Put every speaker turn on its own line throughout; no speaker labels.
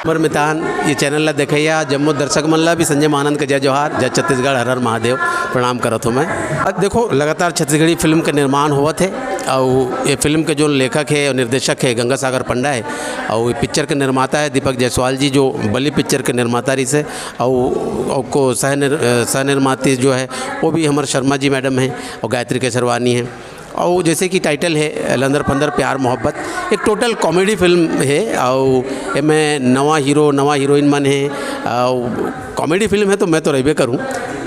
अमर मितान ये चैनल ला देखैया जम्मू दर्शक मन ला भी संजय महानंद के जय जोहार, जय छत्तीसगढ़, हर हर महादेव, प्रणाम करत हूँ मैं। अब देखो लगातार छत्तीसगढ़ी फिल्म के निर्माण होवत है और ये फिल्म के जो लेखक है और निर्देशक है गंगा सागर पंडा है और ये पिक्चर के निर्माता है दीपक जायसवाल जी जो बलि पिक्चर के निर्माता रही से और को सह निर्माती जो है वो भी हमारे शर्मा जी मैडम हैं और गायत्री केसरवानी हैं। और जैसे कि टाइटल है लंदर फंदर प्यार मोहब्बत, एक टोटल कॉमेडी फिल्म है और में नवा हीरो नवा हीरोइन मन है और कॉमेडी फिल्म है तो मैं तो रहबे करूँ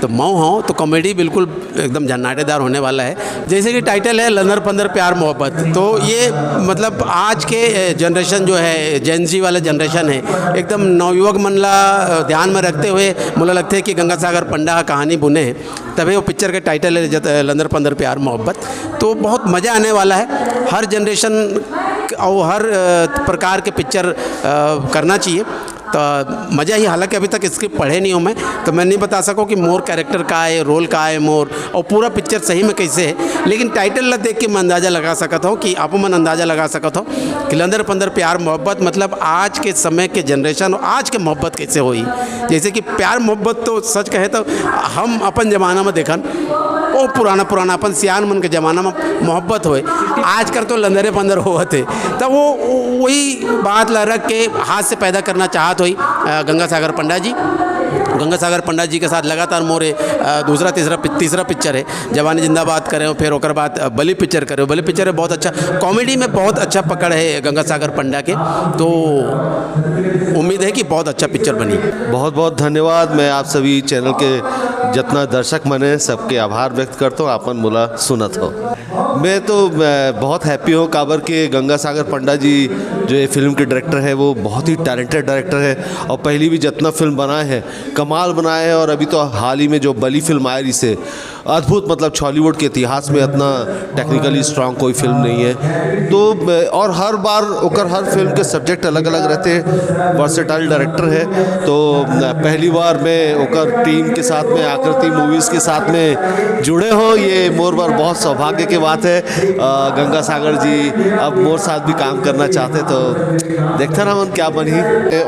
तो मैं हूँ तो कॉमेडी बिल्कुल एकदम जन्नाटेदार होने वाला है। जैसे कि टाइटल है लंदर फंदर प्यार मोहब्बत, तो ये मतलब आज के जनरेशन जो है जेनजी वाला जनरेशन है एकदम नवयुवक मन ला ध्यान में रखते हुए मुझे लगता है कि गंगा सागर पंडा कहानी बुने हैं तभी वो पिक्चर के टाइटल है लंदर फंदर प्यार मोहब्बत। तो बहुत मज़ा आने वाला है, हर जनरेशन और हर प्रकार के पिक्चर करना चाहिए तो मज़ा ही। हालांकि अभी तक स्क्रिप्ट पढ़े नहीं हूँ मैं तो मैं नहीं बता सकूँ कि मोर कैरेक्टर का है, रोल का है मोर और पूरा पिक्चर सही में कैसे है, लेकिन टाइटल ला देख के मैं अंदाज़ा लगा सकता हूँ कि आप मन अंदाज़ा लगा सकता हूँ कि लंदर पंदर प्यार मोहब्बत मतलब आज के समय के जनरेशन और आज के मोहब्बत कैसे हुई। जैसे कि प्यार मोहब्बत तो सच कहे तो हम अपन ज़माना में देखन वो पुराना अपन सियान मन के ज़माना में मोहब्बत होए, आजकल तो लंदरे पंदर होवत है। तब वो वही बात ला रख के हाथ से पैदा करना चाहत हुई गंगा सागर पंडा जी के साथ लगातार मोरे दूसरा तीसरा पिक्चर है जवानी जिंदाबाद करे फिर ओकर बाद बलि पिक्चर करे। बलि पिक्चर है बहुत अच्छा, कॉमेडी में बहुत अच्छा पकड़ है गंगा सागर पंडा के, तो उम्मीद है कि बहुत अच्छा पिक्चर बनी।
बहुत बहुत धन्यवाद। मैं आप सभी चैनल के जितना दर्शक मने सबके आभार व्यक्त करता हूँ, आपन मुला सुनत हो। मैं तो बहुत हैप्पी हूँ काबर के गंगा सागर पंडा जी जो ये फिल्म के डायरेक्टर है वो बहुत ही टैलेंटेड डायरेक्टर है और पहली भी जितना फिल्म बनाए हैं कमाल बनाए हैं और अभी तो हाल ही में जो बलि फिल्म आई से अद्भुत, मतलब हॉलीवुड के इतिहास में इतना टेक्निकली स्ट्रांग कोई फिल्म नहीं है। तो और हर बार ओकर हर फिल्म के सब्जेक्ट अलग अलग रहते हैं, वर्सेटाइल डायरेक्टर है। तो पहली बार मैं ओकर टीम के साथ में आकृति मूवीज़ के साथ में जुड़े हो, ये मोर बार बहुत सौभाग्य की बात है। गंगा सागर जी अब मोर साथ भी काम करना चाहते तो देखते ना मन क्या बनी।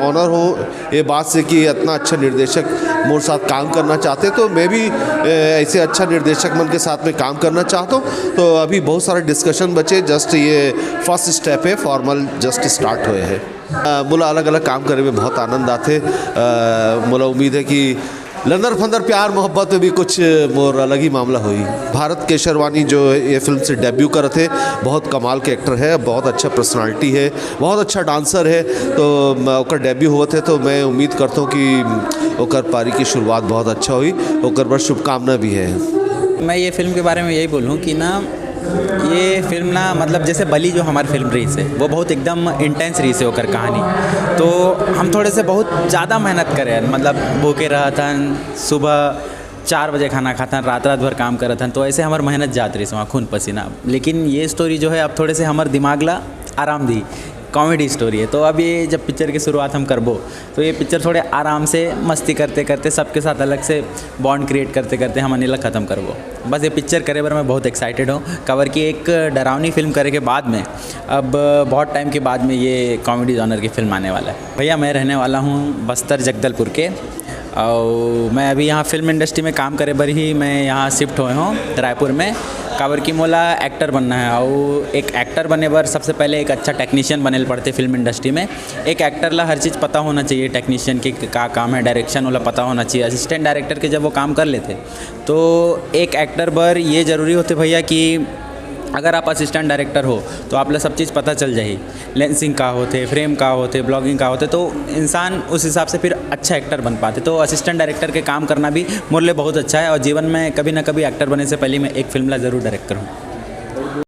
ऑनर हो ये बात से कि इतना अच्छा निर्देशक मोर साथ काम करना चाहते, तो मैं भी ऐसे अच्छा निर्देशक मन के साथ में काम करना चाहता हूँ। तो अभी बहुत सारे डिस्कशन बचे, जस्ट ये फर्स्ट स्टेप है, फॉर्मल जस्ट स्टार्ट हुए हैं। मुला अलग अलग काम करने में बहुत आनंद आते। मुला उम्मीद है कि लंदर फंदर प्यार मोहब्बत में भी कुछ मोर अलग ही मामला हुई। भारत केसरवानी जो ये फिल्म से डेब्यू करे थे, बहुत कमाल के एक्टर है, बहुत अच्छा पर्सनालिटी है, बहुत अच्छा डांसर है। तो ओकर डेब्यू हुआ थे तो मैं उम्मीद करता हूँ कि ओकर पारी की शुरुआत बहुत अच्छा हुई, ओकर बस शुभकामना भी है।
मैं ये फिल्म के बारे में यही बोलूँ कि ना ये फिल्म ना मतलब जैसे बलि जो हमारी फिल्म रही से वो बहुत एकदम इंटेंस रही से होकर कहानी, तो हम थोड़े से बहुत ज़्यादा मेहनत करें, मतलब भूखे रहतन, सुबह 4 बजे खाना खातन, रात भर काम करतन, तो ऐसे हमारी मेहनत जात रही वहाँ खून पसीना। लेकिन ये स्टोरी जो है अब थोड़े से हमारे दिमाग ला आराम दी, कॉमेडी स्टोरी है। तो अब ये जब पिक्चर की शुरुआत हम करबो तो ये पिक्चर थोड़े आराम से मस्ती करते करते सबके साथ अलग से बॉन्ड क्रिएट करते करते हम अनिल ख़त्म करबो। बस ये पिक्चर करे बार मैं बहुत एक्साइटेड हूँ कवर की एक डरावनी फिल्म करे के बाद में अब बहुत टाइम के बाद में ये कॉमेडी जॉनर की फिल्म आने वाला है। भैया मैं रहने वाला हूँ बस्तर जगदलपुर के और मैं अभी यहाँ फिल्म इंडस्ट्री में काम करे बर ही मैं यहाँ शिफ्ट हुए हूँ रायपुर में। काबर की मोला एक्टर बनना है और एक एक्टर बने बर सबसे पहले एक अच्छा टेक्नीशियन बने पड़ते फिल्म इंडस्ट्री में। एक एक्टर ला हर चीज़ पता होना चाहिए, टेक्नीशियन की का काम है, डायरेक्शन वाला पता होना चाहिए। असिस्टेंट डायरेक्टर के जब वो काम कर लेते तो एक एक्टर बर ये ज़रूरी होते भैया कि अगर आप असिस्टेंट डायरेक्टर हो तो आप ला सब चीज़ पता चल जाए, लेंसिंग का होते, फ्रेम का होते, ब्लॉगिंग का होते, तो इंसान उस हिसाब से फिर अच्छा एक्टर बन पाते। तो असिस्टेंट डायरेक्टर के काम करना भी मोर लिए बहुत अच्छा है और जीवन में कभी ना कभी एक्टर बनने से पहले मैं एक फिल्म ला ज़रूर डायरेक्ट करूँ।